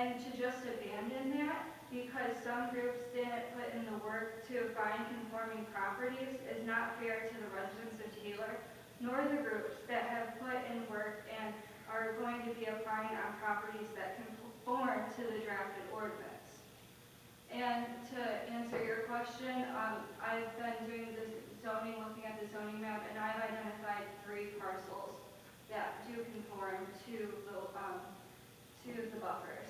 And to just abandon that because some groups didn't put in the work to find conforming properties is not fair to the residents of Taylor, nor the groups that have put in work and are going to be applying on properties that conform to the drafted ordinance. And to answer your question, I've been doing this zoning, looking at the zoning map, and I've identified 3 parcels that do conform to the buffers.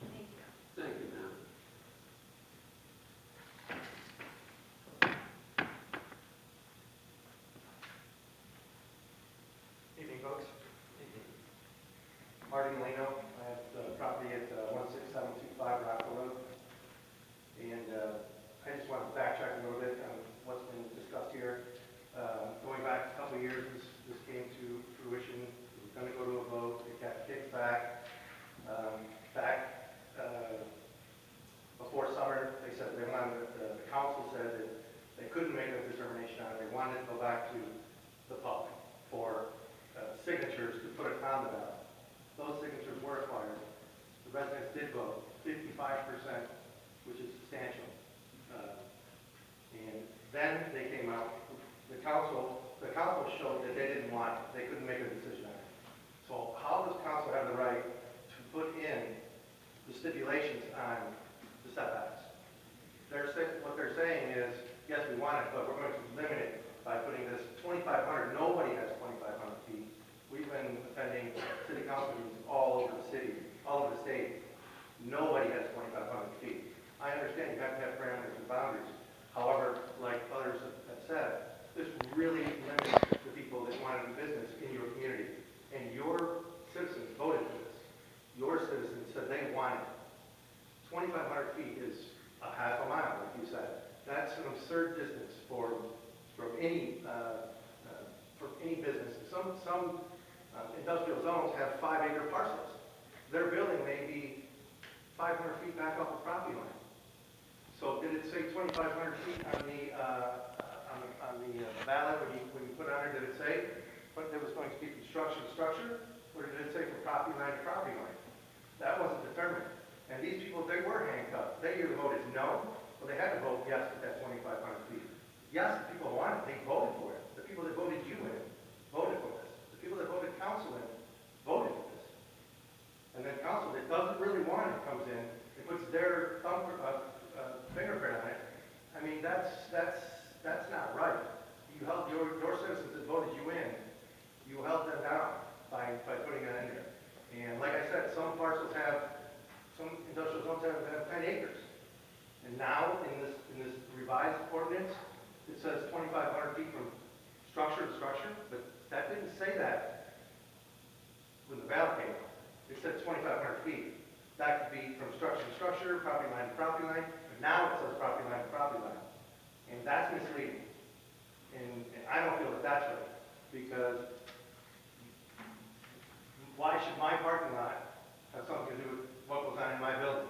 Thank you. Thank you, ma'am. Evening, folks. Marty Molino. I have property at 16725 Rockville Road. And I just want to backtrack a little bit on what's been discussed here. Going back a couple of years, this came to fruition. It was going to go to a vote. It got kicked back. Before summer, they said they wanted, the council said that they couldn't make a determination on it. They wanted to go back to the public for signatures to put it on the ballot. Those signatures were acquired. The residents did vote, 55%, which is substantial. And then they came out, the council showed that they didn't want it. They couldn't make a decision on it. So how does council have the right to put in the stipulations on the setbacks? What they're saying is, yes, we want it, but we're going to limit it by putting this 2,500. Nobody has 2,500 feet. We've been attending city council meetings all over the city, all over the state. Nobody has 2,500 feet. I understand you have to have parameters and boundaries. However, like others have said, this really limits the people that want to do business in your community. And your citizens voted for this. Your citizens said they want it. 2,500 feet is a half a mile, like you said. That's an absurd distance from any business. Some industrial zones have 5-acre parcels. Their building may be 500 feet back off the property line. So did it say 2,500 feet on the ballot when you put it on there? Did it say what there was going to be construction structure, or did it say from property line to property line? That wasn't determined. And these people, they were handcuffed. They either voted no, or they had to vote yes at that 2,500 feet. Yes, the people wanted it. They voted for it. The people that voted you in voted for this. The people that voted council in voted for this. And then council that doesn't really want it comes in and puts their fingerprint on it. I mean, that's not right. You held your citizens that voted you in. You held them down by putting that in there. And like I said, some industrial zones have 10 acres. And now in this revised ordinance, it says 2,500 feet from structure to structure, but that didn't say that when the ballot came out. It said 2,500 feet. That could be from structure to structure, property line to property line, but now it says property line to property line. And that's misleading. And I don't feel that that's right, because why should my parking lot have something to do with what goes on in my building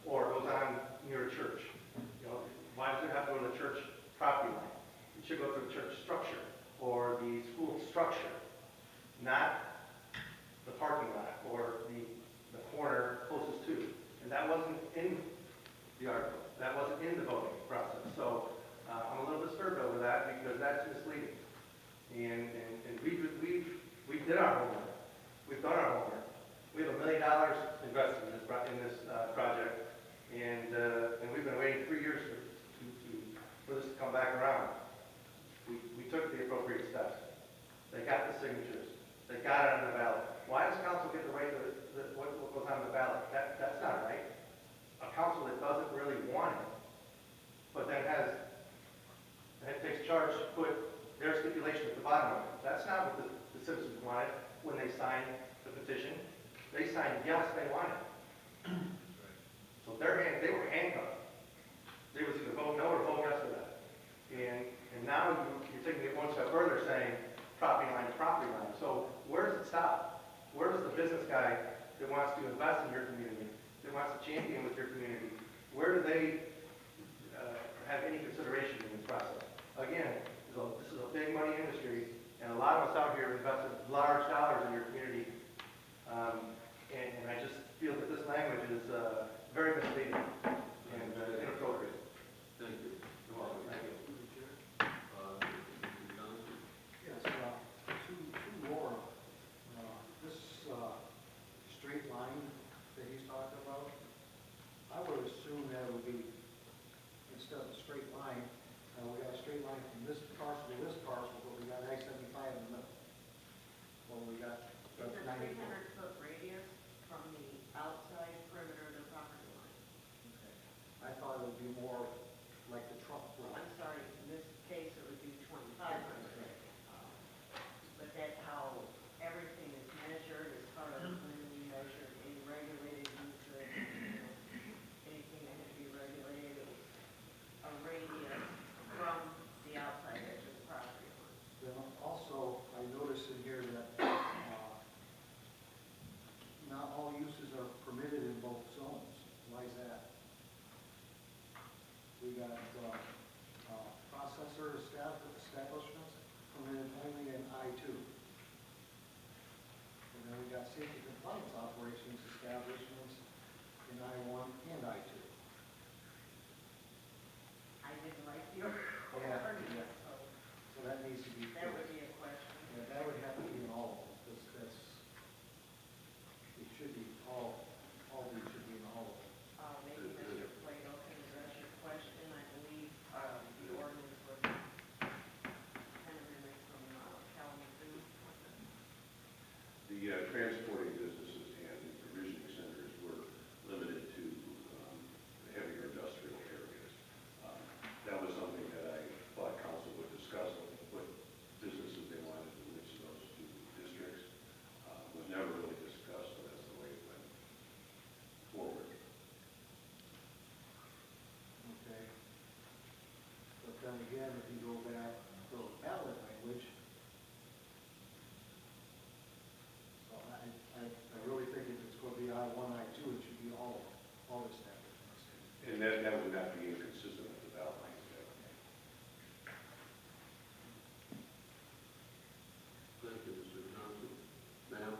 or goes on near a church? You know, why does it have to go to the church property line? It should go to the church structure or the school structure, not the parking lot or the corner closest to. And that wasn't in the article. That wasn't in the voting process. So I'm a little disturbed over that because that's misleading. And we did our homework. We've done our homework. We have $1 million invested in this project, and we've been waiting 3 years for this to come back around. We took the appropriate steps. They got the signatures. They got it on the ballot. Why does council get to write what goes on the ballot? That's not right. A council that doesn't really want it, but then takes charge to put their stipulation at the bottom of it. That's not what the citizens wanted when they signed the petition. They signed yes, they want it. So they were handcuffed. They was either vote no or vote yes for that. And now you're taking it one step further, saying property line to property line. So where does it stop? Where does the business guy that wants to invest in your community, that wants to champion with your community, where do they have any consideration in this process? Again, this is a big money industry, and a lot of us out here have invested large dollars in your community, and I just feel it would be, instead of a straight line, we got a straight line from this parcel to this parcel, but we got I-75 in the middle. Well, we got It's a 94. 300-foot radius from the outside perimeter of the property line. Okay. I thought it would be more like the Trump rule. I'm sorry, in this case, it would be 2,500. But that's how everything is measured as far as when we measure any regulated usage, anything that had to be regulated, it was a radius from the outside edge of the property line. Then also, I noticed in here that not all uses are permitted in both zones. Why is that? We got processor establishments permitted only in I-2. And then we got safety compliance operations establishments in I-1 and I-2. I didn't like the order, Yeah. so So that needs to be. that would be a question. Yeah, that would have to be in all of them, that's, it should be all these should be in all of them. Maybe Mr. Plato can address your question. I believe the ordinance was kind of mimicked from Kalamazoo. The transporting businesses and the provisioning centers were limited to heavier industrial areas. That was something that I thought council would discuss, what businesses they wanted to mix those two districts. Was never really discussed, but that's the way it went forward. Okay. But then again, if you go back to the ballot language, so I really think if it's going to be I-1, I-2, it should be all establishments. And that would not be inconsistent with the ballot language. Thank you, Mr. Johnson. Ma'am?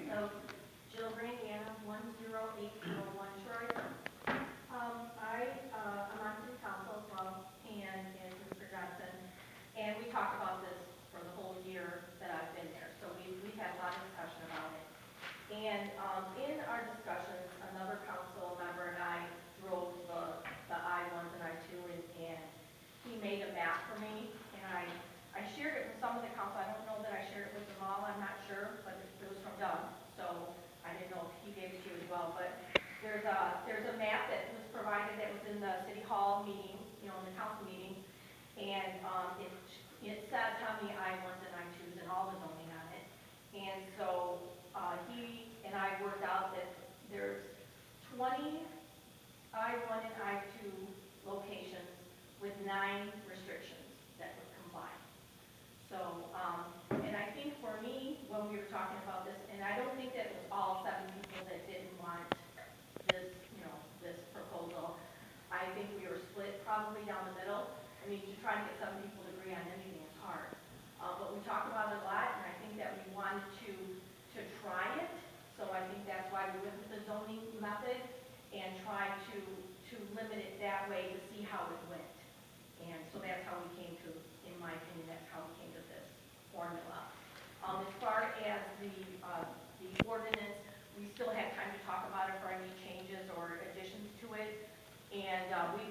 So, Jill Brandiana, 10801 Troy. I'm on city council as well, and Mr. Johnson, and we talked about this for the whole year that I've been there, so we've had a lot of discussion about it. And in our discussions, another council member and I drove the I-1s and I-2, and he made a map for me, and I shared it with some of the council. I don't know that I shared it with them all, I'm not sure, but it was from Doug, so I didn't know if he gave it to you as well. But there's a map that was provided that was in the city hall meeting, in the council meeting, and it says how many I-1s and I-2s and all the zoning on it. And so he and I worked out that there's 20 I-1 and I-2 locations with 9 restrictions that would comply. So, and I think for me, when we were talking about this, and I don't think that it was all 7 people that didn't want this, this proposal. I think we were split probably down the middle. I mean, to try to get 7 people to agree on anything is hard. But we talked about it a lot, and I think that we wanted to try it. So I think that's why we went with the zoning method and tried to limit it that way to see how it went. And so that's how we came to, in my opinion, that's how we came to this formula. As far as the ordinance, we still have time to talk about it for any changes or additions to it. And we